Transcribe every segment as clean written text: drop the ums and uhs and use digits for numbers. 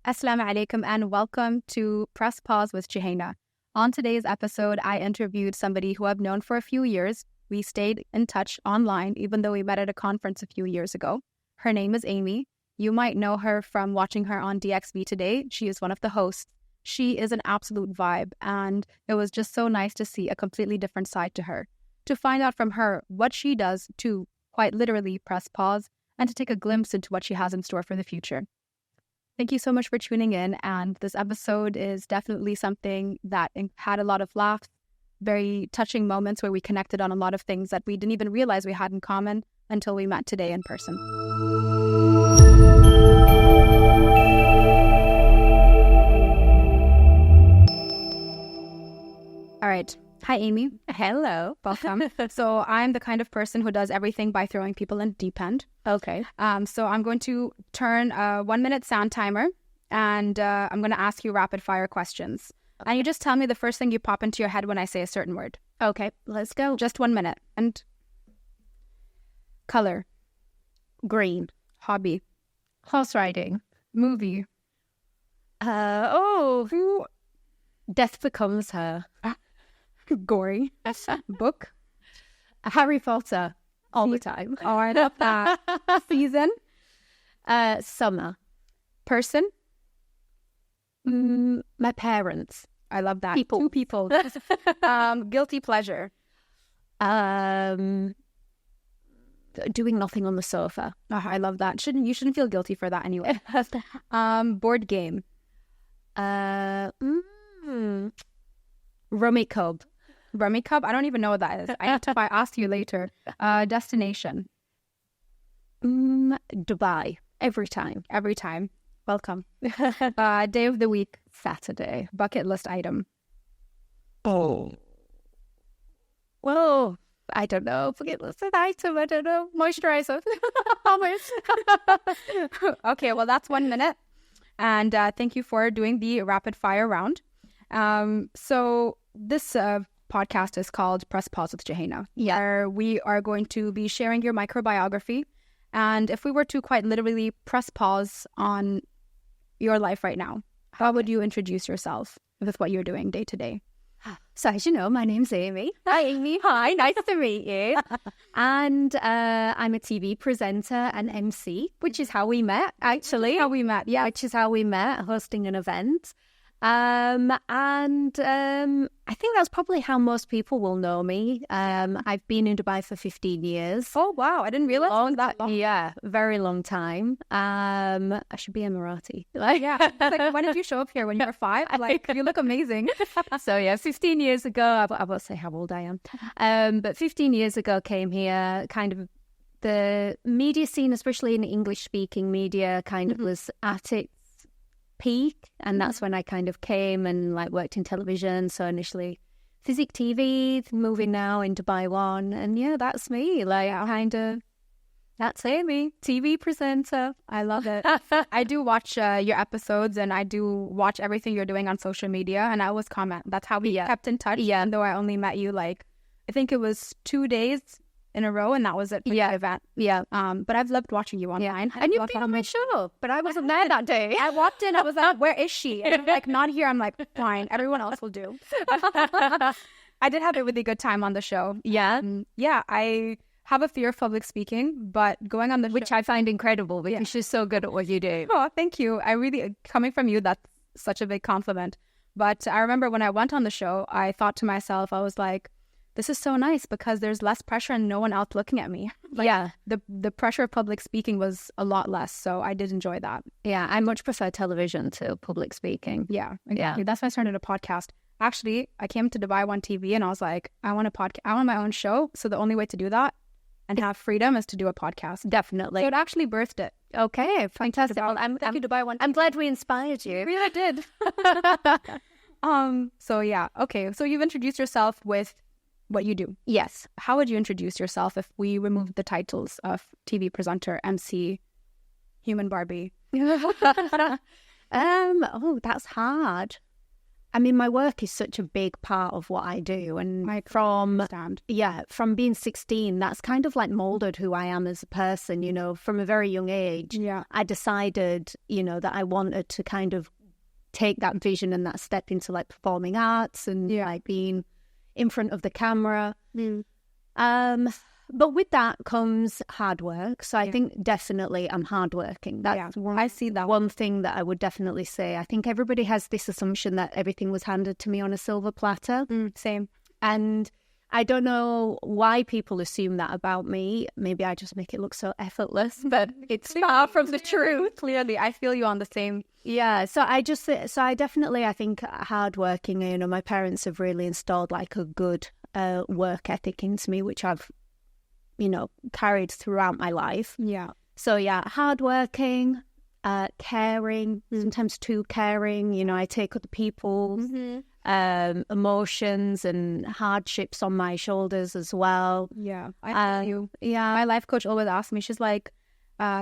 Assalamu alaikum and welcome to Press Pause with Jouhayna. On today's episode, I interviewed somebody who I've known for a few years. We stayed in touch online, even though we met at a conference a few years ago. Her name is Amy. You might know her from watching her on DXB today. She is one of the hosts. She is an absolute vibe, and it was just so nice to see a completely different side to her. To find out from her what she does to quite literally press pause and to take a glimpse into what she has in store for the future. Thank you so much for tuning in, and this episode is definitely something that had a lot of laughs, very touching moments where we connected on a lot of things that we didn't even realize we had in common until we met today in person. All right. Hi, Amy. Hello. Welcome. So I'm the kind of person who does everything by throwing people in the deep end. Okay. So I'm going to turn a 1 minute sound timer, and I'm going to ask you rapid fire questions. Okay. And you just tell me the first thing you pop into your head when I say a certain word. Okay, let's go. Just 1 minute. And color. Green. Hobby. Horse riding. Movie. Death Becomes Her. Gory. Book. Harry Potter. All the time. Oh, I love that. Season. Summer. Person. My parents. I love that. People. Two people. Guilty pleasure. Doing nothing on the sofa. Oh, I love that. You shouldn't feel guilty for that anyway. Board game. Rummy Cub. Rummy Cub? I don't even know what that is. I ask you later. Destination. Dubai. Every time. Every time. Welcome. Day of the week. Saturday. Bucket list item. Well, I don't know. Bucket list item. I don't know. Moisturizer. Almost. Okay, well, that's 1 minute. And thank you for doing the rapid fire round. So this podcast is called Press Pause with Jouhayna. Yeah. Where we are going to be sharing your micro-biography. And if we were to quite literally press pause on your life right now, how would you introduce yourself with what you're doing day to day? So as you know, my name's Amy. Hi, Amy. Hi, nice to meet you. And I'm a TV presenter and MC, which is how we met, actually. How we met, yeah. Which is how we met, hosting an event. I think that's probably how most people will know me. I've been in Dubai for 15 years. Oh, wow. I didn't realize it was that long. Yeah, very long time. I should be Emirati. Yeah. Like, when did you show up here? When you were 5? Like, you look amazing. So, yeah, 15 years ago, I won't say how old I am. But 15 years ago, came here, kind of the media scene, especially in English-speaking media, kind of was at its peak, and that's when I kind of came and like worked in television. So initially Physic TV, moving now into Dubai One, and yeah, that's me. Like that's Amy, TV presenter. I love it. I do watch your episodes, and I do watch everything you're doing on social media, and I always comment. That's how we kept in touch. Yeah, even though I only met you I think it was 2 days in a row, and that was it for the event. Yeah. But I've loved watching you online. And you've been on my show, but I wasn't there that day. I walked in, I was like, where is she? And I'm like, not here. I'm like, fine, everyone else will do. I did have a really good time on the show. Yeah? Yeah, I have a fear of public speaking, but going on the Which I find incredible because you're so good at what you do. Oh, thank you. I really, coming from you, that's such a big compliment. But I remember when I went on the show, I thought to myself, I was like, this is so nice because there's less pressure and no one else looking at me. The pressure of public speaking was a lot less. So I did enjoy that. Yeah, I much prefer television to public speaking. Yeah, exactly. That's why I started a podcast. Actually, I came to Dubai One TV and I was like, I want a podcast. I want my own show. So the only way to do that and have freedom is to do a podcast. Definitely. So it actually birthed it. Okay, fantastic. Thank you, Dubai One TV. I'm glad we inspired you. You really did. So yeah, okay. So you've introduced yourself with what you do. Yes. How would you introduce yourself if we removed the titles of TV presenter, MC, human Barbie? Oh, that's hard. I mean, my work is such a big part of what I do. And from being 16, that's kind of like molded who I am as a person, you know, from a very young age. Yeah. I decided, you know, that I wanted to kind of take that vision and that step into like performing arts and like being in front of the camera. But with that comes hard work. So I think definitely I'm hardworking. That's I see that. One thing that I would definitely say. I think everybody has this assumption that everything was handed to me on a silver platter. Same. And I don't know why people assume that about me. Maybe I just make it look so effortless, but it's far from the truth. Clearly, I feel you on the same. Yeah, so I definitely, I think hardworking, you know, my parents have really installed like a good work ethic into me, which I've, you know, carried throughout my life. Yeah. So yeah, hardworking, caring, sometimes too caring. You know, I take other people's emotions and hardships on my shoulders as well. Yeah, I feel you. Yeah. My life coach always asks me, she's like,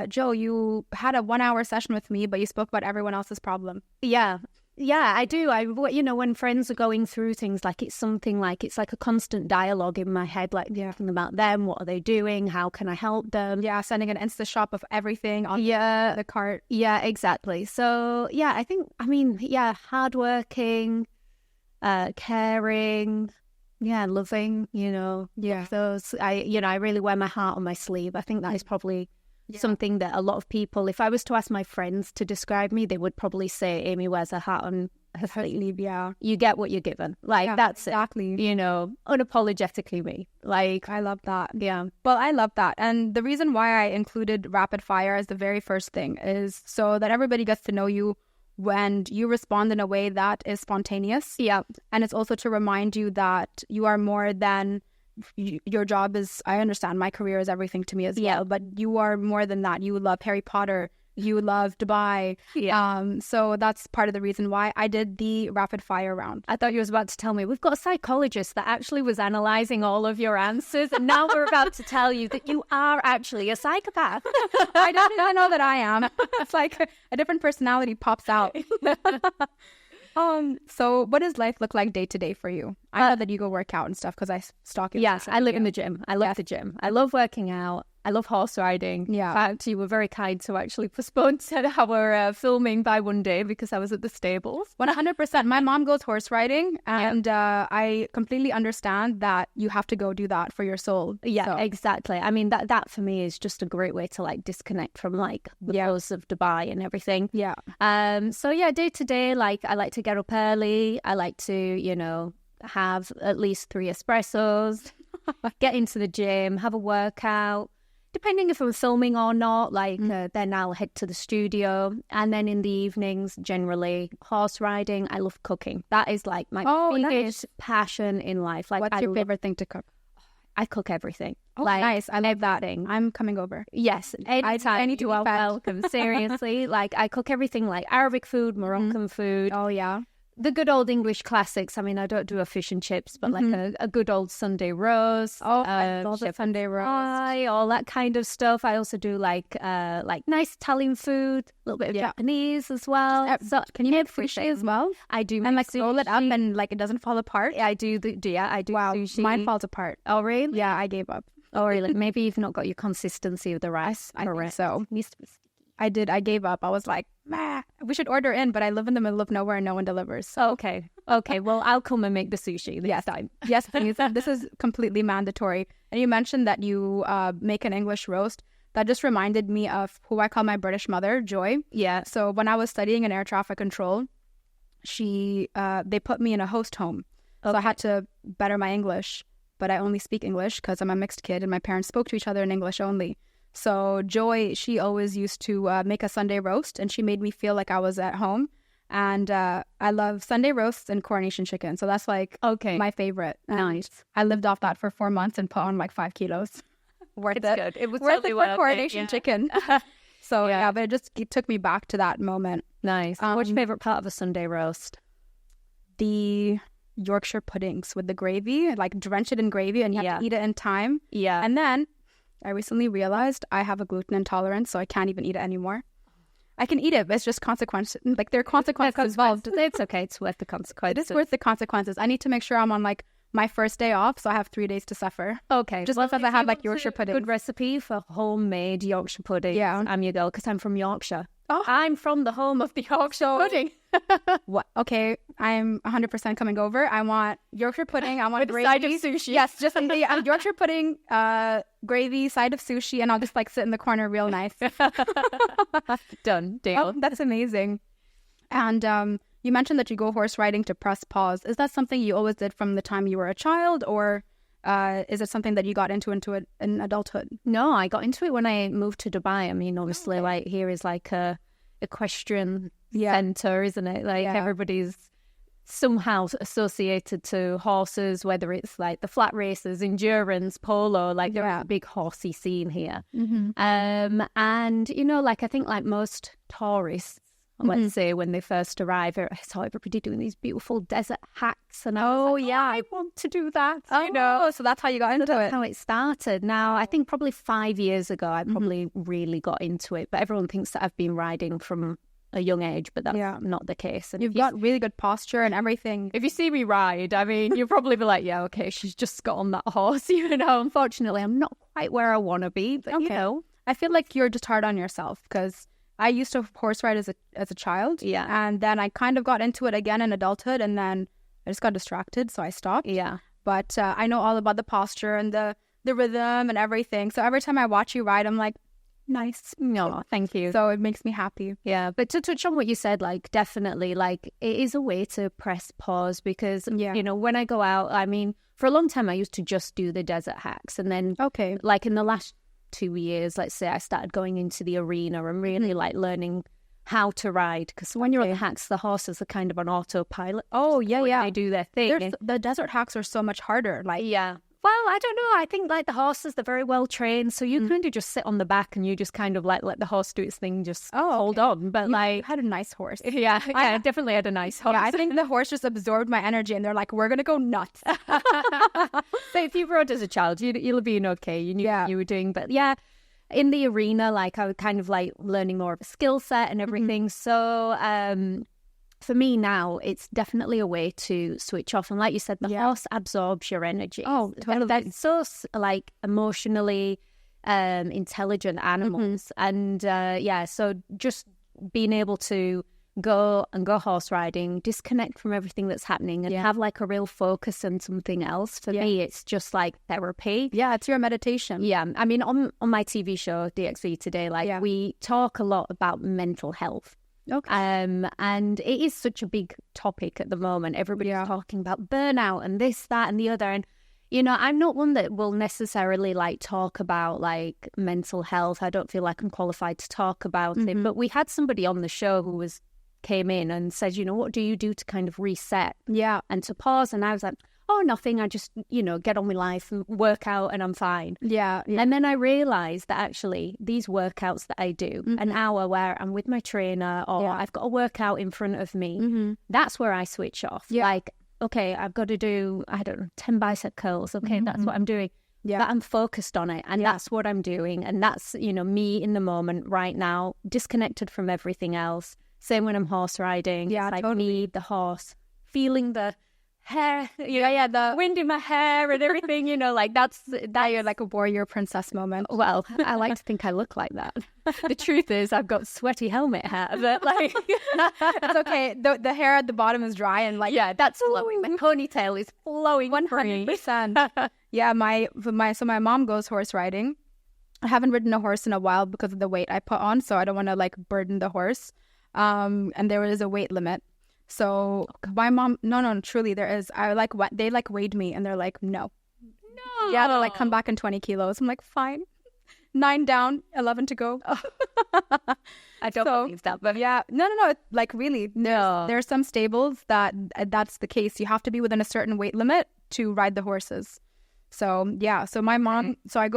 Joe, you had a 1-hour session with me, but you spoke about everyone else's problem. Yeah. Yeah, I do. You know, when friends are going through things, like it's something like, it's like a constant dialogue in my head, like thinking about them, what are they doing, how can I help them? Yeah, sending an Insta shop of everything on the cart. Yeah, exactly. So, yeah, I think, I mean, yeah, hardworking, caring, loving, you know. Yeah. Those, I really wear my heart on my sleeve. I think that is probably something that a lot of people, if I was to ask my friends to describe me, they would probably say Amy wears her heart on her sleeve. Yeah. You get what you're given. Like, that's exactly. it. You know, unapologetically me. Like, I love that. Yeah. Well, I love that. And the reason why I included rapid fire as the very first thing is so that everybody gets to know you when you respond in a way that is spontaneous. Yeah. And it's also to remind you that you are more than... your job is, I understand my career is everything to me as well, but you are more than that. You love Harry Potter, you love Dubai. So that's part of the reason why I did the rapid fire round. I thought you was about to tell me we've got a psychologist that actually was analysing all of your answers, and now we're about to tell you that you are actually a psychopath. I don't know that I am. It's like a different personality pops out. So what does life look like day to day for you? I know that you go work out and stuff because I stalk you. Yes, I live in the gym. I love the gym. I love working out. I love horse riding. Yeah. In fact, you were very kind to actually postpone our filming by one day because I was at the stables. 100%. My mom goes horse riding, and I completely understand that you have to go do that for your soul. Yeah, exactly. I mean, that for me is just a great way to like disconnect from like the buzz of Dubai and everything. Yeah. So yeah, day to day, like I like to get up early. I like to, you know, have at least 3 espressos, get into the gym, have a workout. Depending if I'm filming or not, like then I'll head to the studio. And then in the evenings, generally, horse riding. I love cooking. That is like my biggest passion in life. Like, what's your favorite thing to cook? I cook everything. Oh, like, nice. I love everything. That. I'm coming over. Yes. Anytime you are welcome. Seriously. Like, I cook everything like Arabic food, Moroccan food. Oh, yeah. The good old English classics. I mean, I don't do a fish and chips, but like a good old Sunday roast. Oh, I love the Sunday roast. Pie, all that kind of stuff. I also do like nice Italian food, a little bit of Japanese as well. So can you make sushi as well? I do make and like sushi. roll it up and like it doesn't fall apart. I do. I do wow, sushi. Mine falls apart. Oh, really? Yeah, I gave up. Oh, really? Maybe you've not got your consistency of the rice. I think so. Needs to be. I gave up. I was like, we should order in, but I live in the middle of nowhere and no one delivers. Oh, okay. Well, I'll come and make the sushi this time. Yes, please. This is completely mandatory. And you mentioned that you make an English roast. That just reminded me of who I call my British mother, Joy. Yeah. So when I was studying in air traffic control, they put me in a host home. Okay. So I had to better my English, but I only speak English because I'm a mixed kid and my parents spoke to each other in English only. So Joy, she always used to make a Sunday roast, and she made me feel like I was at home. And I love Sunday roasts and coronation chicken. So that's like my favorite. Nice. I lived off that for 4 months and put on like 5 kilos. Worth it's it. Good. It was worth totally it for coronation chicken. So but it took me back to that moment. Nice. What's your favorite part of a Sunday roast? The Yorkshire puddings with the gravy, like drench it in gravy and you have to eat it in time. Yeah. And then I recently realized I have a gluten intolerance, so I can't even eat it anymore. I can eat it, but it's just consequences. Like there are consequences involved. It's okay. It's worth the consequences. It is worth the consequences. I need to make sure I'm on like my first day off, so I have 3 days to suffer. Okay. Just because I have like Yorkshire pudding. Good recipe for homemade Yorkshire pudding. Yeah. I'm your girl because I'm from Yorkshire. Oh. I'm from the home of the Yorkshire pudding. What? Okay, I'm 100% coming over. I want Yorkshire pudding. I want gravy. Side of sushi. Yes, just Yorkshire pudding, gravy, side of sushi, and I'll just like sit in the corner real nice. Done. Deal. Oh, that's amazing. And you mentioned that you go horse riding to press pause. Is that something you always did from the time you were a child, or is it something that you got into it in adulthood? No, I got into it when I moved to Dubai. I mean, obviously, like here is like a equestrian center, isn't it? Like everybody's somehow associated to horses, whether it's like the flat races, endurance, polo, like there's a big horsey scene here. And you know, like I think like most tourists, let's say when they first arrive, I saw everybody doing these beautiful desert hacks, and I want to do that. You know, so that's how you got into it. That's how it started. Now, I think probably 5 years ago, I probably really got into it. But everyone thinks that I've been riding from a young age, but that's not the case. And You've got really good posture and everything. If you see me ride, I mean, you'll probably be like, yeah, okay, she's just got on that horse. You know, unfortunately, I'm not quite where I want to be, but you know. I feel like you're just hard on yourself because I used to horse ride as a child. Yeah. And then I kind of got into it again in adulthood, and then I just got distracted, so I stopped. Yeah. But I know all about the posture and the rhythm and everything. So every time I watch you ride, I'm like, nice. No, thank you. So it makes me happy. Yeah. But to touch on what you said, like definitely, like it is a way to press pause because, you know, when I go out, I mean, for a long time, I used to just do the desert hacks. And then like in the last 2 years, let's say, I started going into the arena and really like learning how to ride, because when you're on the hacks, the horses are kind of on autopilot. They do their thing. The desert hacks are so much harder. Like well, I don't know. I think like the horses, they're very well trained, so you kind of just sit on the back and you just kind of like let the horse do its thing, just hold on. But you had a nice horse. I definitely had a nice horse. Yeah, I think the horse just absorbed my energy, and they're like, we're gonna go nuts. So if you rode as a child, you'll have been okay. You knew what you were doing, but in the arena, like I was kind of like learning more of a skill set and everything. So for me now, it's definitely a way to switch off. And like you said, the horse absorbs your energy. Oh, totally. They're so like emotionally intelligent animals. And so just being able to go horse riding, disconnect from everything that's happening and have like a real focus on something else. For me, it's just like therapy. Yeah, it's your meditation. Yeah. I mean, on my TV show, DXV Today, like we talk a lot about mental health. Okay. And it is such a big topic at the moment. Everybody's talking about burnout and this, that, and the other. And, you know, I'm not one that will necessarily like talk about like mental health. I don't feel like I'm qualified to talk about it. But we had somebody on the show who came in and said, you know, what do you do to kind of reset? Yeah. And to pause. And I was like, oh, nothing. I just, you know, get on with life and work out and I'm fine. Yeah. And then I realized that actually these workouts that I do, an hour where I'm with my trainer or I've got a workout in front of me, that's where I switch off. Yeah. Like, okay, I've got to do, I don't know, 10 bicep curls. Okay, that's what I'm doing. Yeah. But I'm focused on it and that's what I'm doing. And that's, you know, me in the moment right now, disconnected from everything else. Same when I'm horse riding. Yeah, it's like totally. me, the horse, feeling the hair, the wind in my hair and everything, you know, like that's you're like a warrior princess moment. Well, I like to think I look like that. The truth is I've got sweaty helmet hair, but like it's okay. The hair at the bottom is dry and like that's flowing. My ponytail is flowing 100%. Yeah, my mom goes horse riding. I haven't ridden a horse in a while because of the weight I put on, so I don't want to like burden the horse. And there is a weight limit. So my mom, no, truly there is. They like weighed me and they're like, no. Yeah, they're like, come back in 20 kilos. I'm like, fine. 9 down, 11 to go. I don't believe that, but no. Like really, there's some stables that's the case. You have to be within a certain weight limit to ride the horses. So so my mom, so I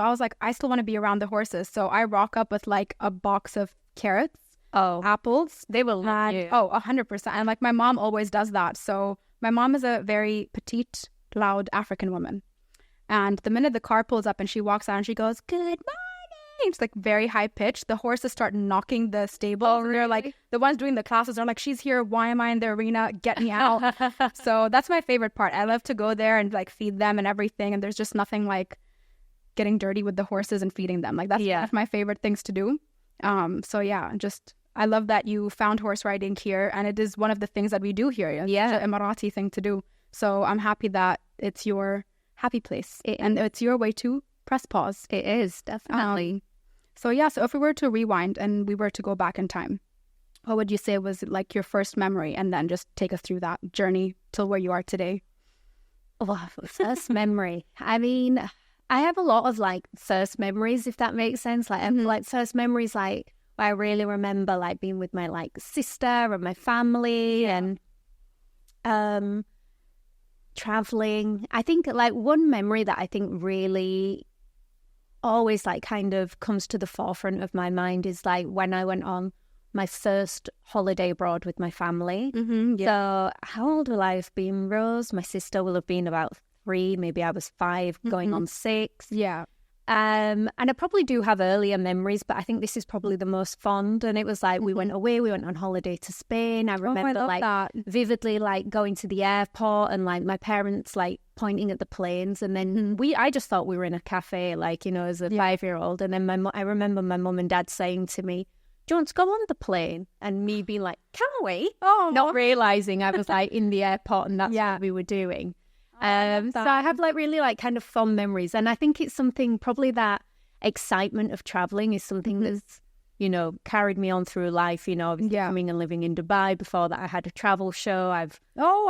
was like, I still want to be around the horses. So I rock up with like a box of carrots. Apples. They will love you. 100%. And like my mom always does that. So my mom is a very petite, loud African woman. And the minute the car pulls up and she walks out and she goes, good morning. it's like very high pitched. The horses start knocking the stable. And they're like, the ones doing the classes are like, she's here. Why am I in the arena? Get me out. So that's my favorite part. I love to go there and like feed them and everything. And there's just nothing like getting dirty with the horses and feeding them. Like that's one of my favorite things to do. So yeah, I love that you found horse riding here, and it is one of the things that we do here. It's an Emirati thing to do. So I'm happy that it's your happy place and it's your way to press pause. It is, definitely. So if we were to rewind and we were to go back in time, what would you say was like your first memory, and then just take us through that journey till where you are today? Oh, first memory. I mean, I have a lot of like first memories, if that makes sense. Like, like first memories, like I really remember like being with my like sister and my family and traveling. I think like one memory that I think really always like kind of comes to the forefront of my mind is like when I went on my first holiday abroad with my family. So how old will I have been, Rose? My sister will have been about 3, maybe I was 5, going on 6. And I probably do have earlier memories, but I think this is probably the most fond. And it was like we went away, we went on holiday to Spain. I remember vividly like going to the airport and like my parents like pointing at the planes, and then I just thought we were in a cafe, like, you know, as a 5-year-old. And then I remember my mum and dad saying to me, "Do you want to go on the plane?" And me being like, "Can we?" Not realizing I was like in the airport and that's what we were doing. So I have like really like kind of fond memories, and I think it's something, probably that excitement of traveling is something that's, you know, carried me on through life. You know, coming and living in Dubai. Before that I had a travel show. I've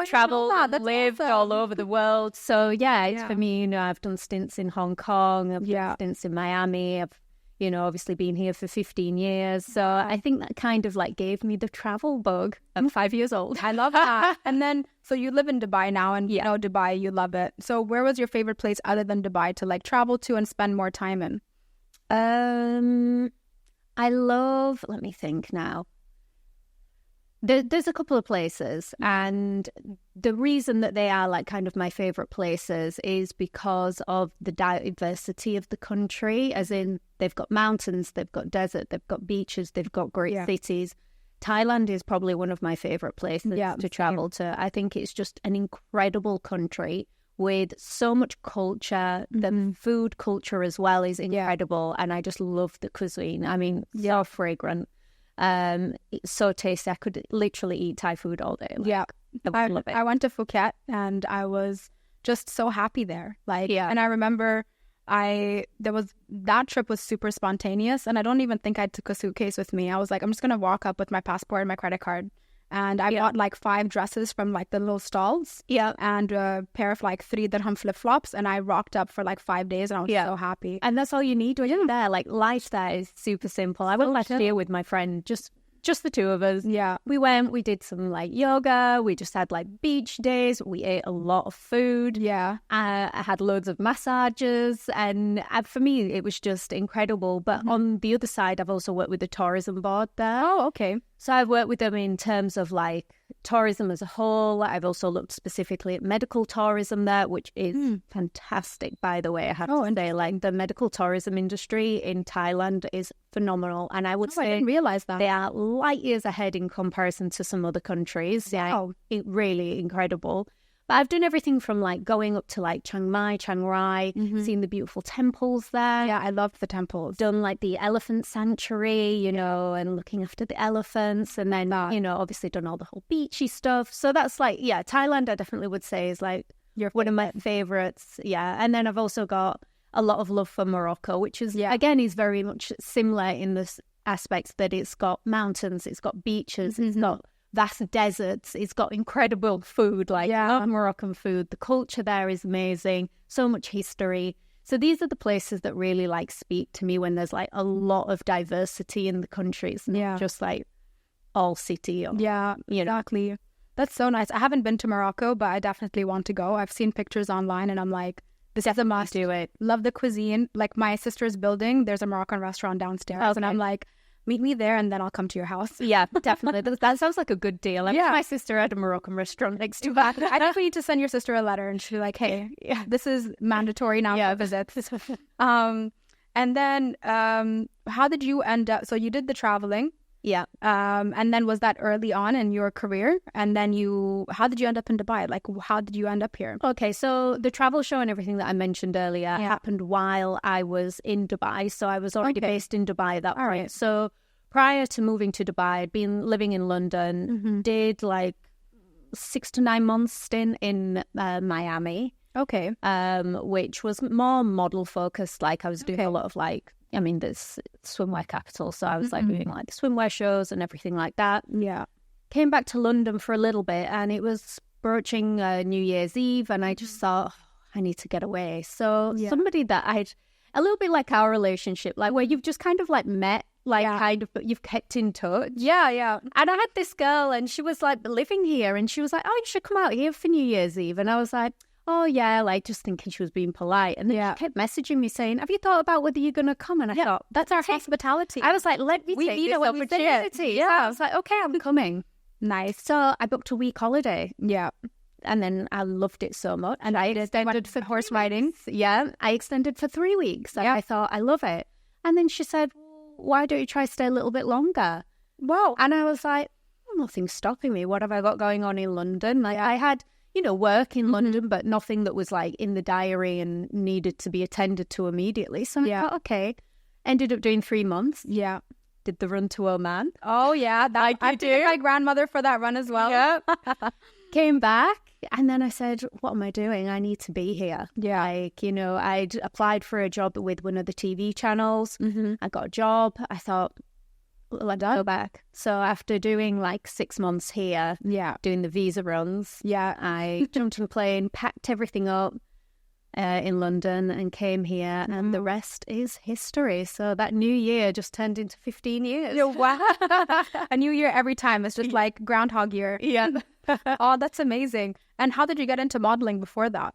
traveled and lived all over the world. So it's for me, you know, I've done stints in Hong Kong, I've done stints in Miami, I've, you know, obviously been here for 15 years. So I think that kind of like gave me the travel bug at 5 years old. I love that. And then, so you live in Dubai now, and you know Dubai, you love it. So where was your favorite place other than Dubai to like travel to and spend more time in? I love, let me think now. There's a couple of places, and the reason that they are like kind of my favorite places is because of the diversity of the country, as in they've got mountains, they've got desert, they've got beaches, they've got great cities. Thailand is probably one of my favorite places to travel to. I think it's just an incredible country with so much culture. The food culture as well is incredible, and I just love the cuisine. I mean, so fragrant. It's so tasty. I could literally eat Thai food all day. I love it. I went to Phuket and I was just so happy there. Like, and I remember that trip was super spontaneous, and I don't even think I took a suitcase with me. I was like, I'm just gonna walk up with my passport and my credit card. And I bought like 5 dresses from like the little stalls. And a pair of like 3 dirham flip-flops. And I rocked up for like 5 days, and I was so happy. And that's all you need when you're there. Like, life there is super simple. I went last year with my friend, just the two of us. We went, we did some like yoga. We just had like beach days. We ate a lot of food. I had loads of massages. And for me, it was just incredible. But on the other side, I've also worked with the tourism board there. Oh, okay. So I've worked with them in terms of like tourism as a whole. I've also looked specifically at medical tourism there, which is fantastic, by the way. I have to say, like, the medical tourism industry in Thailand is phenomenal. And I would say, I didn't realize that. They are light years ahead in comparison to some other countries. It really incredible. But I've done everything from like going up to like Chiang Mai, Chiang Rai, seeing the beautiful temples there. I loved the temples. Done like the elephant sanctuary, you know, and looking after the elephants. And then, you know, obviously done all the whole beachy stuff. So that's like, Thailand I definitely would say is like one of my favorites. And then I've also got a lot of love for Morocco, which is, again, is very much similar in this aspect that it's got mountains, it's got beaches, it's got vast deserts, it's got incredible food, like Moroccan food. The culture there is amazing, so much history. So these are the places that really like speak to me when there's like a lot of diversity in the country. It's not just like all city. Or, exactly. Know. That's so nice. I haven't been to Morocco, but I definitely want to go. I've seen pictures online and I'm like, this is a must. Do it. Love the cuisine. Like my sister's building, there's a Moroccan restaurant downstairs, and I'm like, meet me there and then I'll come to your house. Yeah, definitely. That sounds like a good deal. My sister had a Moroccan restaurant next to her. I think we need to send your sister a letter and she'll be like, hey, this is mandatory now for visits. And then how did you end up? So you did the traveling. Yeah. And then was that early on in your career? And then how did you end up in Dubai? Like, how did you end up here? Okay, so the travel show and everything that I mentioned earlier happened while I was in Dubai. So I was already based in Dubai at that point. Right. So prior to moving to Dubai, I'd been living in London, did like 6 to 9 months stint in Miami. Okay. Which was more model focused. Like I was doing a lot of like, I mean, there's swimwear capital. So I was like doing like the swimwear shows and everything like that. Yeah. Came back to London for a little bit and it was approaching New Year's Eve and I just thought, I need to get away. So somebody that a little bit like our relationship, like where you've just kind of like met, like kind of, but you've kept in touch. Yeah, yeah. And I had this girl and she was like living here and she was like, oh, you should come out here for New Year's Eve. And I was like, oh, yeah, like just thinking she was being polite. And then she kept messaging me saying, have you thought about whether you're going to come? And I thought, that's our hospitality. I was like, let me take this opportunity. Yeah. So I was like, okay, I'm coming. Nice. So I booked a week holiday. Yeah. And then I loved it so much. And I extended for horse riding. Yeah. I extended for 3 weeks. I thought, I love it. And then she said, why don't you try to stay a little bit longer? Wow. And I was like, nothing's stopping me. What have I got going on in London? Like I had, work in London, but nothing that was like in the diary and needed to be attended to immediately. So I thought, okay. Ended up doing 3 months. Yeah. Did the run to Oman. Oh, yeah. I did my grandmother for that run as well. Yeah. Came back. And then I said, what am I doing? I need to be here. Yeah. Like, I'd applied for a job with one of the TV channels. I got a job. I thought, let's go back. So after doing like 6 months here, doing the visa runs, I jumped on a plane, packed everything up in London and came here. And the rest is history. So that new year just turned into 15 years. Wow. A new year every time. It's just like Groundhog Year. Yeah. Oh, that's amazing. And how did you get into modeling before that?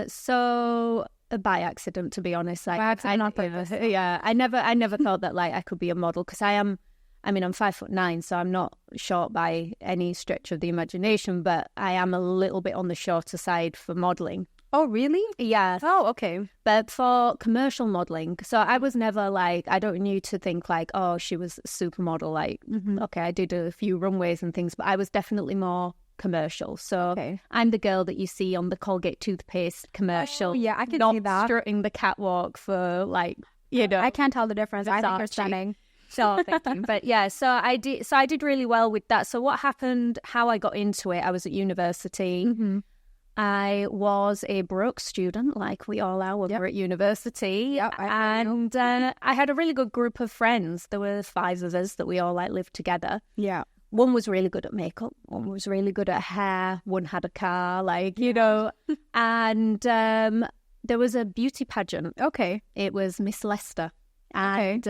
So by accident, to be honest. By accident, on purpose. Yeah, I never thought that like I could be a model because I'm 5'9", so I'm not short by any stretch of the imagination, but I am a little bit on the shorter side for modeling. Oh, really? Yeah. Oh, okay. But for commercial modeling, so I was never like, I don't need to think like, oh, she was a supermodel. Like, okay, I did a few runways and things, but I was definitely more commercial. So I'm the girl that you see on the Colgate toothpaste commercial. Oh, yeah, I can not see that. Strutting the catwalk for like, I can't tell the difference. I think you're stunning. So thinking, but yeah, so I did really well with that. So what happened, how I got into it, I was at university. I was a broke student, like we all are when we're at university. Yep, and I had a really good group of friends. There were 5 of us that we all like lived together. Yeah. One was really good at makeup. One was really good at hair. One had a car, and there was a beauty pageant. Okay. It was Miss Leicester. And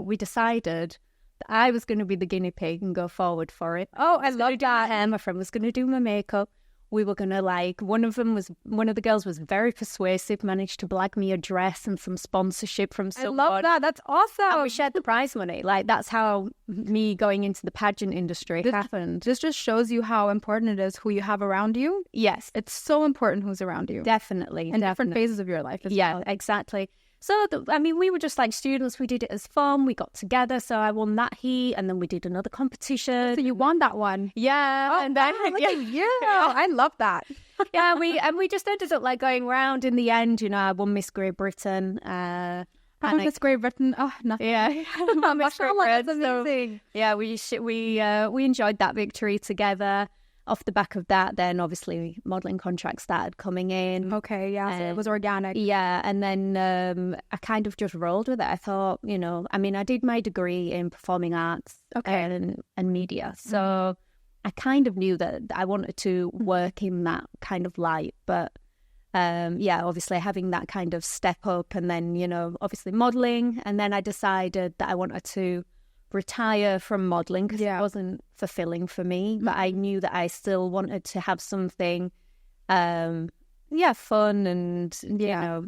we decided that I was going to be the guinea pig and go forward for it. Oh, I love that. My friend was going to do my makeup. We were going to one of the girls was very persuasive, managed to blag me a dress and some sponsorship from someone. I love that. That's awesome. And we shared the prize money. Like, that's how me going into the pageant industry happened. This just shows you how important it is who you have around you. Yes. It's so important who's around you. Definitely. And different phases of your life as well. Exactly. So, we were just like students. We did it as fun. We got together. So I won that heat. And then we did another competition. So you won that one? Yeah. Oh, and then, Oh, I love that. Yeah, we just ended up like going round in the end. I won Miss Great Britain. Miss Great Britain? Oh, nothing. Yeah. Miss Great Britain. That's amazing. So, yeah, we enjoyed that victory together. Off the back of that, then obviously modelling contracts started coming in. Okay, yeah, so it was organic. Yeah, and then I kind of just rolled with it. I thought, I did my degree in performing arts and media. So I kind of knew that I wanted to work in that kind of light. But obviously having that kind of step up and then, obviously modelling. And then I decided that I wanted to retire from modelling because it wasn't fulfilling for me, but I knew that I still wanted to have something fun and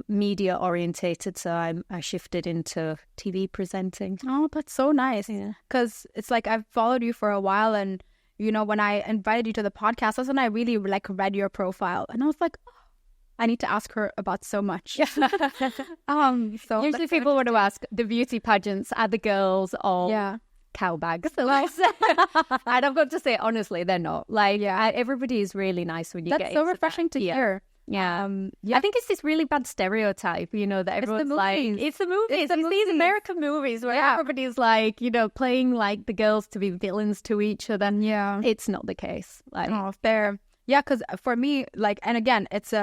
media orientated, so I shifted into TV presenting. Oh, that's so nice, because it's like I've followed you for a while, and when I invited you to the podcast, that's when I really like read your profile, and I was like, oh, I need to ask her about so much. So usually people want to ask the beauty pageants are the girls or cow bags. And I've got to say, honestly, they're not. Like, everybody is really nice when you get. That's so refreshing to hear. Yeah. I think it's this really bad stereotype, you know, that everyone's like, it's the movies. It's these American movies where everybody's like, you know, playing like the girls to be villains to each other. Yeah. It's not the case. Like, oh, fair. Yeah, because for me, like, and again, it's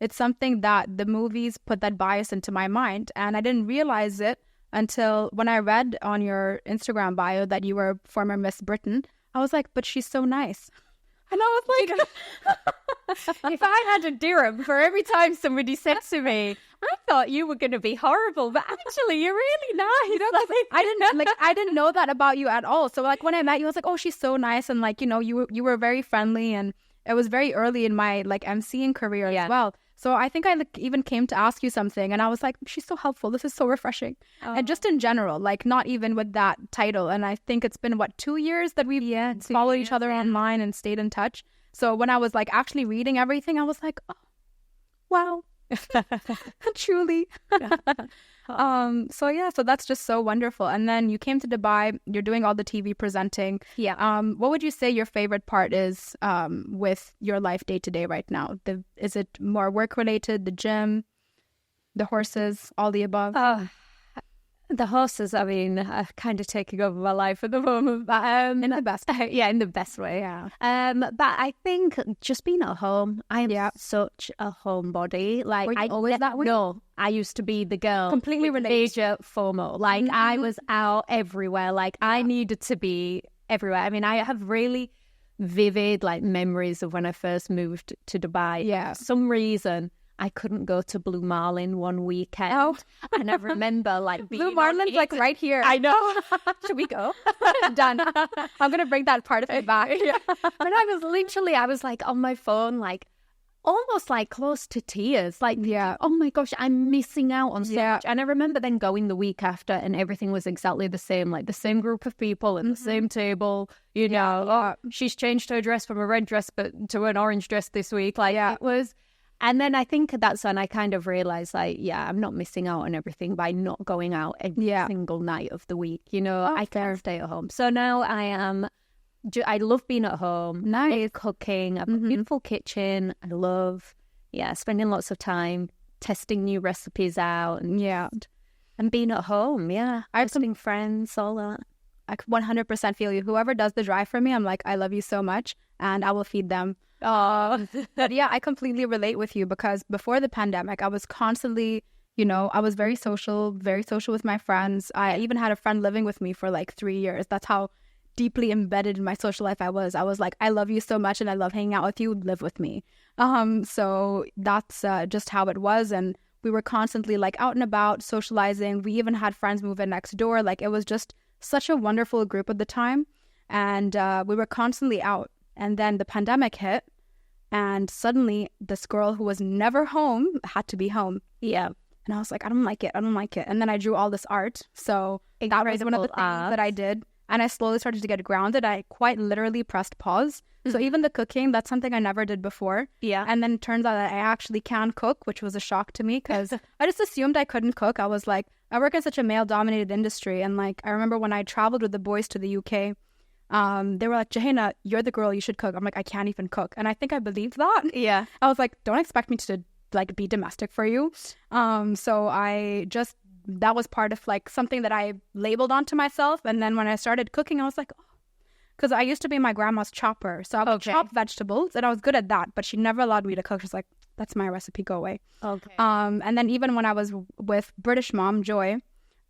something that the movies put that bias into my mind. And I didn't realize it until when I read on your Instagram bio that you were former Miss Britain. I was like, but she's so nice. And I was like, if I had a dirham for every time somebody said to me, I thought you were going to be horrible, but actually you're really nice. You know, I didn't know that about you at all. So like when I met you, I was like, oh, she's so nice. And like, you know, you were very friendly, and it was very early in my like emceeing career as well. So I think I even came to ask you something, and I was like, she's so helpful. This is so refreshing. And just in general, like not even with that title. And I think it's been, 2 years that we've followed each other online and stayed in touch. So when I was like actually reading everything, I was like, oh, wow, truly. So that's just so wonderful. And then you came to Dubai, you're doing all the TV presenting. What would you say your favorite part is with your life day to day right now? Is it more work related, the gym, the horses, all the above? The horses, I mean, are kind of taking over my life at the moment, but in the best in the best way. But I think just being at home, I am such a homebody. Like, were you always that way? No, I used to be the girl completely with major FOMO. Like, I was out everywhere. Like, I needed to be everywhere. I mean, I have really vivid like memories of when I first moved to Dubai. For some reason, I couldn't go to Blue Marlin one weekend. And I remember like being Blue Marlin's like right here. I know. Should we go? Done. I'm going to bring that part of it back. But I was like on my phone, like almost like close to tears. Like, oh my gosh, I'm missing out on so much. And I remember then going the week after and everything was exactly the same, like the same group of people and the same table, you know. She's changed her dress from a red dress but to an orange dress this week. Like it was. And then I think that's when I kind of realized, like, I'm not missing out on everything by not going out every single night of the week. You know, I can't stay at home. So now I love being at home. Nice. Cooking. I've got a beautiful kitchen. I love, spending lots of time testing new recipes out. And being at home, visiting friends, all that. I 100% feel you. Whoever does the drive for me, I'm like, I love you so much, and I will feed them. But I completely relate with you, because before the pandemic, I was constantly, you know, I was very social with my friends. I even had a friend living with me for like 3 years. That's how deeply embedded in my social life I was. I was like, I love you so much and I love hanging out with you, live with me. So that's just how it was. And we were constantly like out and about, socializing. We even had friends move in next door. Like, it was just such a wonderful group at the time. And we were constantly out. And then the pandemic hit, and suddenly this girl who was never home had to be home. And I was like, I don't like it. And then I drew all this art. So that was one of the things that I did. And I slowly started to get grounded. I quite literally pressed pause. So even the cooking, that's something I never did before. And then it turns out that I actually can cook, which was a shock to me, because I just assumed I couldn't cook. I was like, I work in such a male-dominated industry. And like, I remember when I traveled with the boys to the UK, they were like, Jouhayna, you're the girl, you should cook. I'm like, I can't even cook. And I think I believed that. I was like, don't expect me to like be domestic for you. So that was part of like something that I labeled onto myself. And then when I started cooking, I was like, because I used to be my grandma's chopper. So I would chop vegetables, and I was good at that, but she never allowed me to cook. She's like, that's my recipe, go away. And then even when I was with British mom, Joy,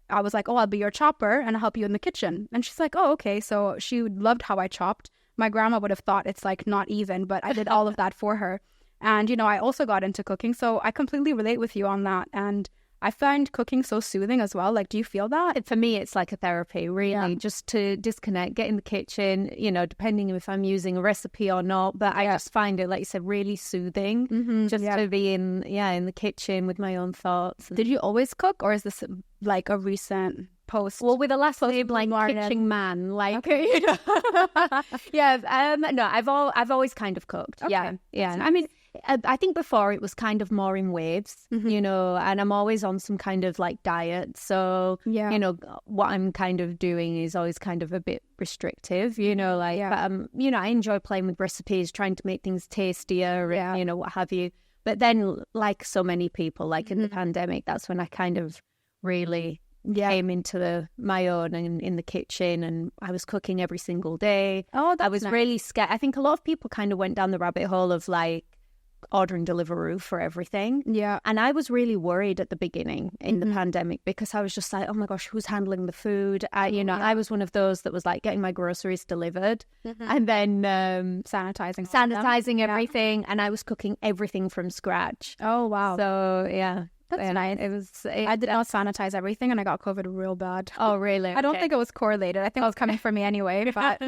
I was like, oh, I'll be your chopper and I'll help you in the kitchen. And she's like, oh, okay. So she loved how I chopped. My grandma would have thought it's like not even, but I did all of that for her. And, you know, I also got into cooking. So I completely relate with you on that. And I find cooking so soothing as well. Like, do you feel that? For me, it's like a therapy, really, just to disconnect, get in the kitchen, you know, depending if I'm using a recipe or not. But I just find it, like you said, really soothing to be in the kitchen with my own thoughts. Did you always cook, or is this like a recent post? Well, with the last name, like kitchen man, like, no, I've always kind of cooked. I mean, I think before it was kind of more in waves, you know, and I'm always on some kind of like diet. So, you know, what I'm kind of doing is always kind of a bit restrictive, you know, like, but you know, I enjoy playing with recipes, trying to make things tastier, and, you know, what have you. But then, like so many people, like in the pandemic, that's when I kind of really came into my own and in the kitchen, and I was cooking every single day. Oh, that's I was really scared. I think a lot of people kind of went down the rabbit hole of like ordering Deliveroo for everything. Yeah. And I was really worried at the beginning in the pandemic, because I was just like, oh my gosh, who's handling the food? You know, I was one of those that was like getting my groceries delivered and then sanitizing everything. And I was cooking everything from scratch. Oh, wow. So, yeah. That's nice. I did not sanitize everything, and I got COVID real bad. Oh, really? I don't think it was correlated. I think it was coming from me anyway. But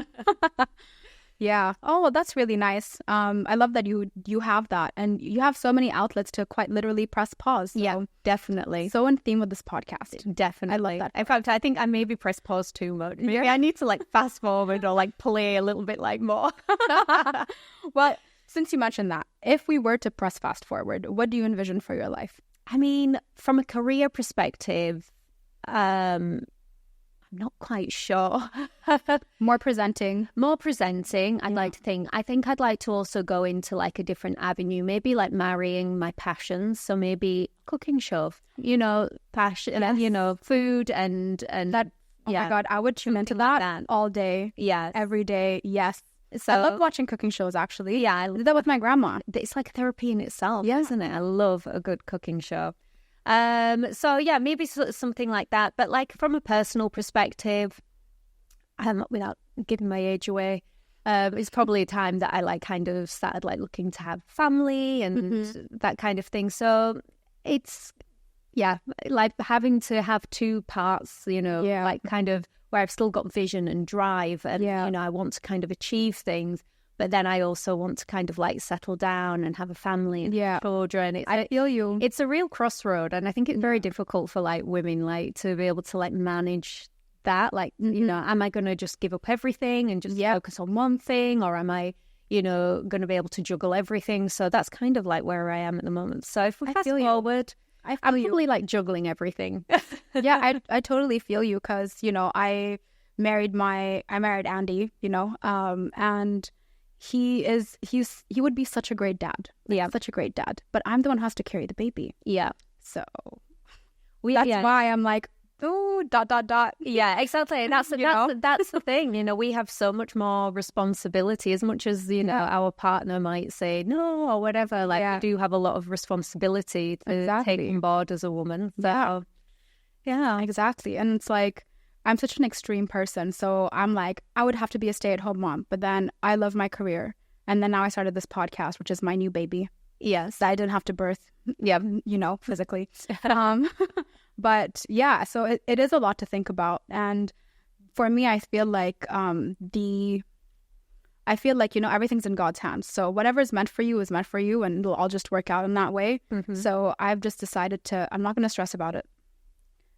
yeah. Oh, well, that's really nice. I love that you have that, and you have so many outlets to quite literally press pause. So. Yeah, definitely. So in theme with this podcast. Definitely. I love that. In fact, I think I maybe press pause too much. Maybe I need to like fast forward or like play a little bit like more. Well, since you mentioned that, if we were to press fast forward, what do you envision for your life? I mean, from a career perspective, I'm not quite sure. More presenting. I'd like to think. I think I'd like to also go into like a different avenue, maybe like marrying my passions. So maybe cooking show, you know, passion, you know, food and that. Oh my God, I would tune into that all day. Yeah, every day. Yes. So, I love watching cooking shows, actually. Yeah, I did that with my grandma. It's like therapy in itself, isn't it? I love a good cooking show. So yeah, maybe something like that. But like from a personal perspective, without giving my age away, it's probably a time that I like kind of started like looking to have family and that kind of thing. So it's like having to have two parts, you know, like kind of where I've still got vision and drive, and you know, I want to kind of achieve things, but then I also want to kind of like settle down and have a family and children. I feel you. It's a real crossroad, and I think it's very difficult for like women like to be able to like manage that. Like, you know, am I going to just give up everything and just focus on one thing, or am I, you know, going to be able to juggle everything? So that's kind of like where I am at the moment. So if we fast forward, I'm probably like juggling everything. Yeah, I totally feel you, because, you know, I married Andy, you know, and he would be such a great dad. Such a great dad. But I'm the one who has to carry the baby. Yeah. So that's why I'm like, oh, ... Yeah, exactly. That's the thing. You know, we have so much more responsibility, as much as, you know, our partner might say no or whatever. Like, we do have a lot of responsibility to take on board as a woman. So, yeah, exactly. And it's like, I'm such an extreme person. So I'm like, I would have to be a stay-at-home mom. But then I love my career. And then now I started this podcast, which is my new baby. Yes. That I didn't have to birth, you know, physically. But yeah, so it is a lot to think about. And for me, I feel like, you know, everything's in God's hands. So whatever is meant for you is meant for you, and it'll all just work out in that way. So I've just decided I'm not going to stress about it.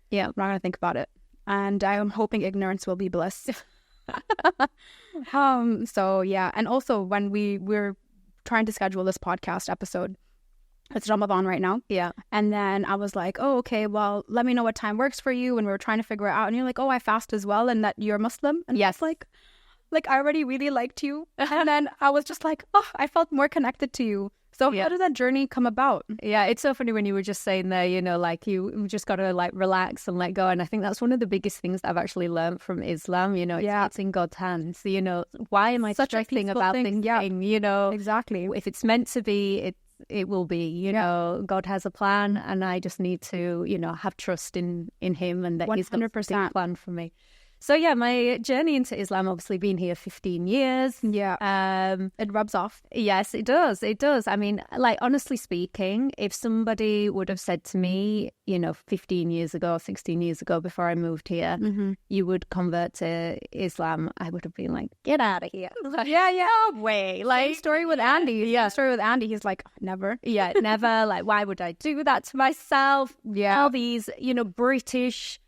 Yeah, I'm not going to think about it. And I'm hoping ignorance will be bliss. So yeah. And also when we're trying to schedule this podcast episode, it's Ramadan right now. Yeah. And then I was like, oh, okay, well, let me know what time works for you. And we were trying to figure it out. And you're like, oh, I fast as well, and that you're Muslim. And yes. Like I already really liked you. And then I was just like, oh, I felt more connected to you. So how did that journey come about? Yeah, it's so funny when you were just saying there, you know, like you just got to like relax and let go. And I think that's one of the biggest things that I've actually learned from Islam. You know, it's in God's hands. You know, why am I stressing about things? Yeah, you know, exactly. If it's meant to be, it will be. You know, God has a plan, and I just need to, you know, have trust in Him, and that 100%. He's got a big plan for me. So yeah, my journey into Islam, obviously been here 15 years. Yeah. It rubs off. Yes, it does. It does. I mean, like, honestly speaking, if somebody would have said to me, you know, 15 years ago, 16 years ago, before I moved here, you would convert to Islam, I would have been like, get out of here. No way. Like, same story with Andy. Yeah. Story with Andy. He's like, never. Yeah, never. Like, why would I do that to myself? Yeah. All these, you know, British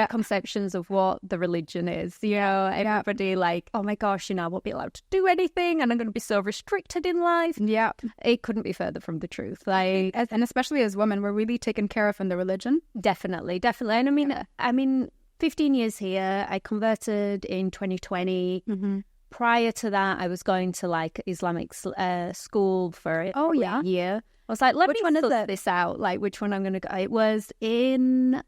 conceptions of what the religion is. You know, everybody like, oh my gosh, you know, I won't be allowed to do anything and I'm going to be so restricted in life. Yeah. It couldn't be further from the truth. Like, and especially as women, we're really taken care of in the religion. Definitely. And I mean, 15 years here, I converted in 2020. Mm-hmm. Prior to that, I was going to like Islamic school for a year. I was like, let me suss this out, like which one I'm going to go. It was in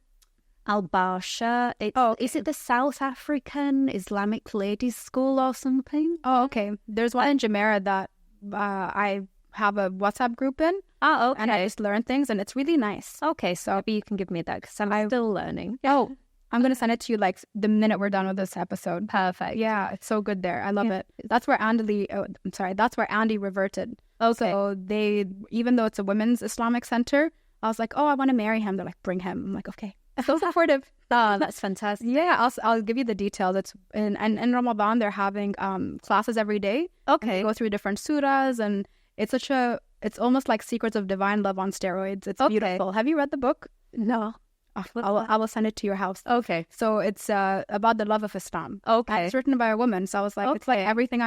Al-Barsha. Is it the South African Islamic Ladies School or something? Oh, okay. There's one in Jumeirah that I have a WhatsApp group in. Oh, okay. And I just learn things, and it's really nice. Okay, so maybe you can give me that because I'm still learning. Oh, I'm going to send it to you like the minute we're done with this episode. Perfect. Yeah, it's so good there. I love it. That's where that's where Andy reverted. Okay. So even though it's a women's Islamic center, I was like, oh, I want to marry him. They're like, bring him. I'm like, okay. So supportive. Oh, that's fantastic. Yeah, I'll give you the details. It's in Ramadan, they're having classes every day. Okay. They go through different surahs, and it's almost like Secrets of Divine Love on steroids. It's beautiful. Have you read the book? No. I will send it to your house. Okay. So it's about the love of Islam. Okay. And it's written by a woman. So I was like, it's like everything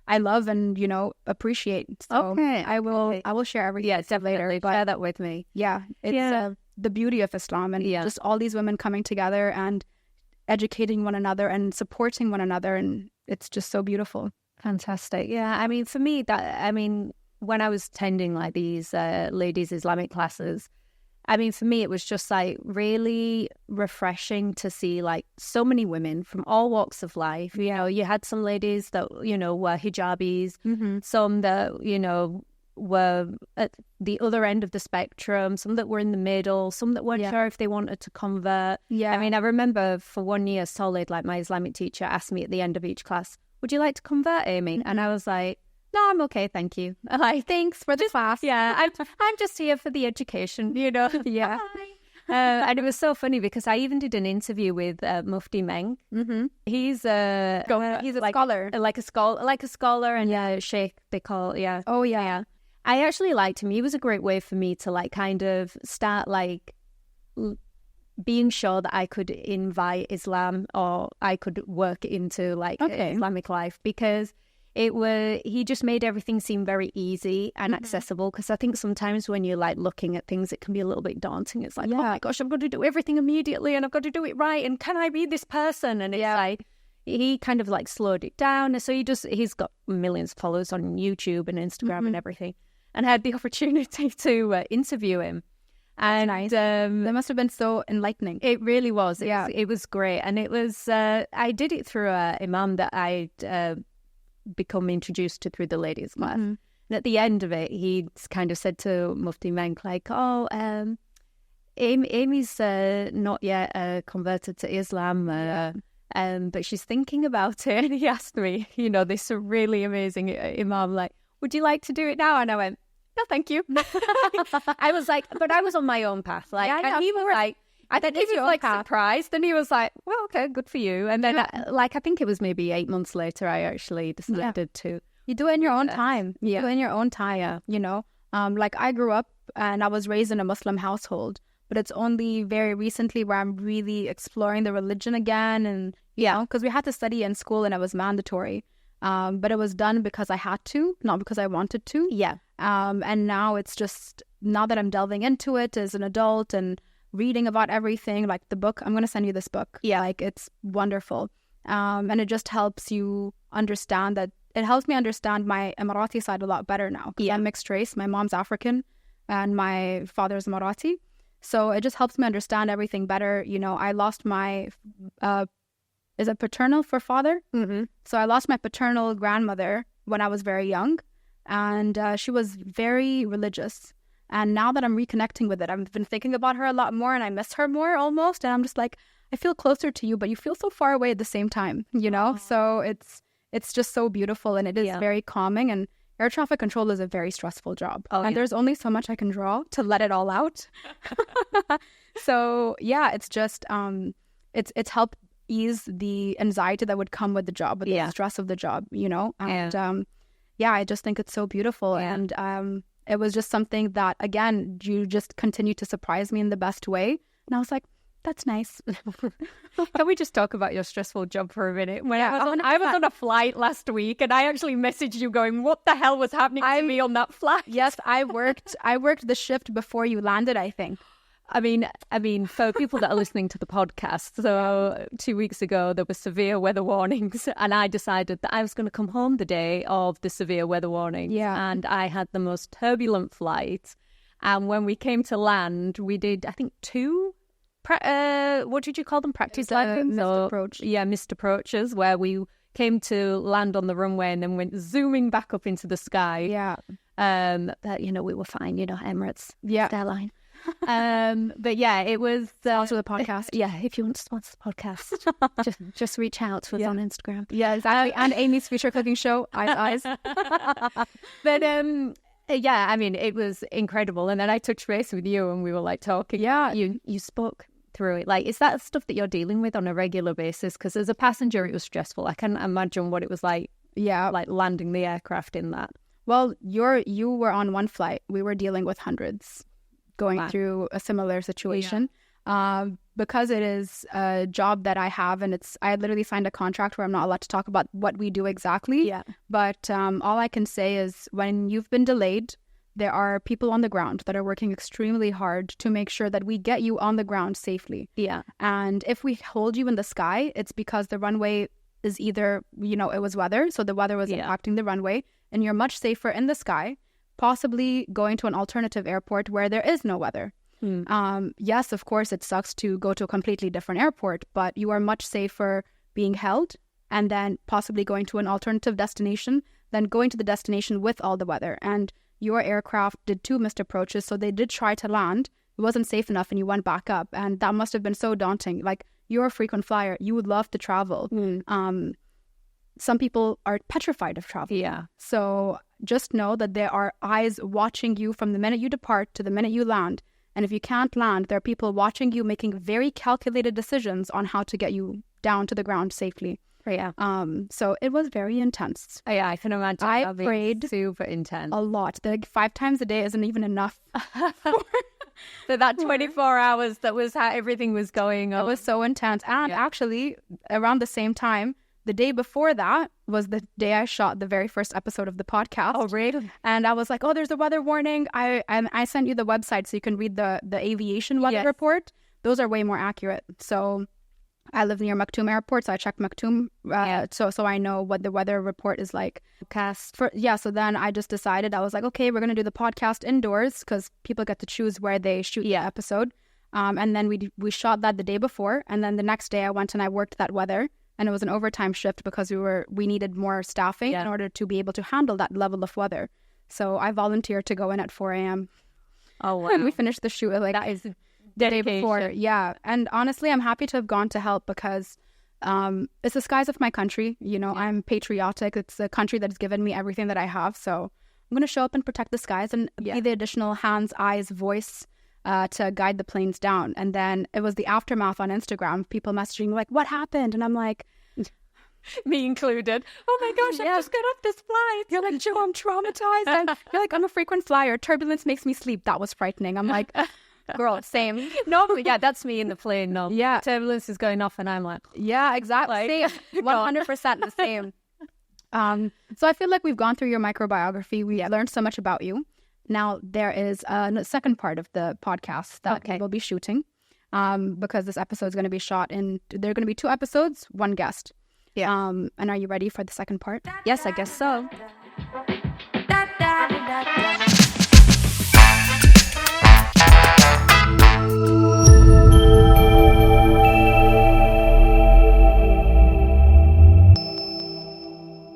I love and, you know, appreciate. So I will share everything. Yeah, definitely later. Share that with me. Yeah. It's the beauty of Islam and just all these women coming together and educating one another and supporting one another. And it's just so beautiful. Fantastic. Yeah. I mean, for me, when I was attending like these ladies' Islamic classes, I mean, for me, it was just like really refreshing to see like so many women from all walks of life. You know, you had some ladies that, you know, were hijabis, some that, you know, were at the other end of the spectrum, some that were in the middle, some that weren't sure if they wanted to convert. Yeah. I mean, I remember for 1 year solid, like my Islamic teacher asked me at the end of each class, would you like to convert, Amy? And I was like, no, I'm okay, thank you. Like, thanks for the class. Yeah, I'm just here for the education, you know. Yeah. And it was so funny because I even did an interview with Mufti Meng. Mm-hmm. He's a scholar, like a scholar, and sheikh they call. Oh yeah. I actually liked him. He was a great way for me to like kind of start like being sure that I could invite Islam or I could work into like Islamic life because. He just made everything seem very easy and accessible because I think sometimes when you're like looking at things, it can be a little bit daunting. It's like, oh my gosh, I've got to do everything immediately and I've got to do it right. And can I be this person? And it's like, he kind of like slowed it down. And so he's got millions of followers on YouTube and Instagram and everything. And I had the opportunity to interview him. And nice. That must have been so enlightening. It really was. It was great. And it was, I did it through an imam that I'd become introduced to through the ladies class. And at the end of it, he kind of said to Mufti Menk, like, Amy's not yet converted to Islam, but she's thinking about it. And he asked me, you know, this really amazing imam, like, would you like to do it now? And I went, no, thank you. I was like, but I was on my own path. Like, and he was like, I think he was like surprised, and he was like, well, okay, good for you. And then I think it was maybe 8 months later, I actually decided to. You do it in your own time. You do it in your own time, you know. Like I grew up and I was raised in a Muslim household, but it's only very recently where I'm really exploring the religion again. And, you know, because we had to study in school and it was mandatory. But it was done because I had to, not because I wanted to. Yeah. And now it's just, now that I'm delving into it as an adult and reading about everything, like the book, I'm going to send you this book. Yeah. Like it's wonderful. And it just helps you understand that, it helps me understand my Emirati side a lot better now. Yeah. I'm mixed race. My mom's African and my father's Emirati. So it just helps me understand everything better. You know, I lost my, is it paternal for father? Mm-hmm. So I lost my paternal grandmother when I was very young. And she was very religious. And now that I'm reconnecting with it, I've been thinking about her a lot more and I miss her more almost. And I'm just like, I feel closer to you, but you feel so far away at the same time, you know? Oh. So it's just so beautiful and it is very calming. And air traffic control is a very stressful job. Oh, and there's only so much I can draw to let it all out. So yeah, it's just, it's helped ease the anxiety that would come with the job, with the stress of the job, you know? And I just think it's so beautiful. Yeah. And it was just something that, again, you just continue to surprise me in the best way. And I was like, that's nice. Can we just talk about your stressful job for a minute? When I was on a flight last week, and I actually messaged you going, what the hell was happening to me on that flight? Yes, I worked the shift before you landed, I think. I mean, for people that are listening to the podcast, so 2 weeks ago, there were severe weather warnings, and I decided that I was going to come home the day of the severe weather warnings. Yeah. And I had the most turbulent flight. And when we came to land, we did, I think, 2, what did you call them? Practice landings? Missed approach. Yeah, missed approaches, where we came to land on the runway and then went zooming back up into the sky. Yeah. But, we were fine, Emirates, yeah. airline. But yeah, it was sponsor the podcast. Yeah, if you want to sponsor the podcast, just reach out to us on Instagram. Yeah, exactly. And Amy's future cooking show, Eyes. But yeah, I mean, it was incredible. And then I touched base with you, and we were like talking. Yeah, you spoke through it. Like, is that stuff that you're dealing with on a regular basis? Because as a passenger, it was stressful. I can't imagine what it was like. Yeah, like landing the aircraft in that. Well, you were on one flight. We were dealing with hundreds going through a similar situation. Yeah. Because it is a job that I have, and I literally signed a contract where I'm not allowed to talk about what we do exactly. Yeah. But all I can say is when you've been delayed, there are people on the ground that are working extremely hard to make sure that we get you on the ground safely. Yeah. And if we hold you in the sky, it's because the runway is either, it was weather, so the weather was impacting the runway, and you're much safer in the sky, possibly going to an alternative airport where there is no weather. Yes, of course, it sucks to go to a completely different airport, but you are much safer being held and then possibly going to an alternative destination than going to the destination with all the weather. And your aircraft did 2 missed approaches, so they did try to land. It wasn't safe enough, and you went back up. And that must have been so daunting. Like, you're a frequent flyer. You would love to travel. Some people are petrified of travel. Yeah. So just know that there are eyes watching you from the minute you depart to the minute you land. And if you can't land, there are people watching you making very calculated decisions on how to get you down to the ground safely. Yeah. So it was very intense. Yeah, I can imagine. I prayed super intense. A lot. Like 5 times a day isn't even enough. So that 24 hours, that was how everything was going on. It was so intense. And actually, around the same time, the day before that was the day I shot the very first episode of the podcast. Oh, really? And I was like, there's a weather warning. I sent you the website so you can read the aviation weather report. Those are way more accurate. So I live near Maktoum Airport, so I checked Maktoum, so I know what the weather report is like. So then I just decided, I was like, okay, we're going to do the podcast indoors because people get to choose where they shoot the episode. And then we shot that the day before, and then the next day I went and I worked that weather, and it was an overtime shift because we needed more staffing in order to be able to handle that level of weather. So I volunteered to go in at 4 a.m. Oh, wow. And we finished the shoot at that is the day before. Yeah. And honestly, I'm happy to have gone to help because it's the skies of my country. I'm patriotic. It's a country that's given me everything that I have. So I'm going to show up and protect the skies and be the additional hands, eyes, voice to guide the planes down. And then it was the aftermath on Instagram, people messaging me like, what happened? And I'm like, me included. Oh my gosh, I just got off this flight. You're like, Joe, I'm traumatized. And you're like, I'm a frequent flyer. Turbulence makes me sleep. That was frightening. I'm like, girl, same. No, but that's me in the plane. No, yeah, turbulence is going off, and I'm like, yeah, exactly, same, 100% the same. So I feel like we've gone through your microbiography. We learned so much about you. Now there is a second part of the podcast that we'll be shooting, because this episode is going to be shot in. There are going to be 2 episodes, 1 guest. Yeah. And are you ready for the second part? Yes, I guess so.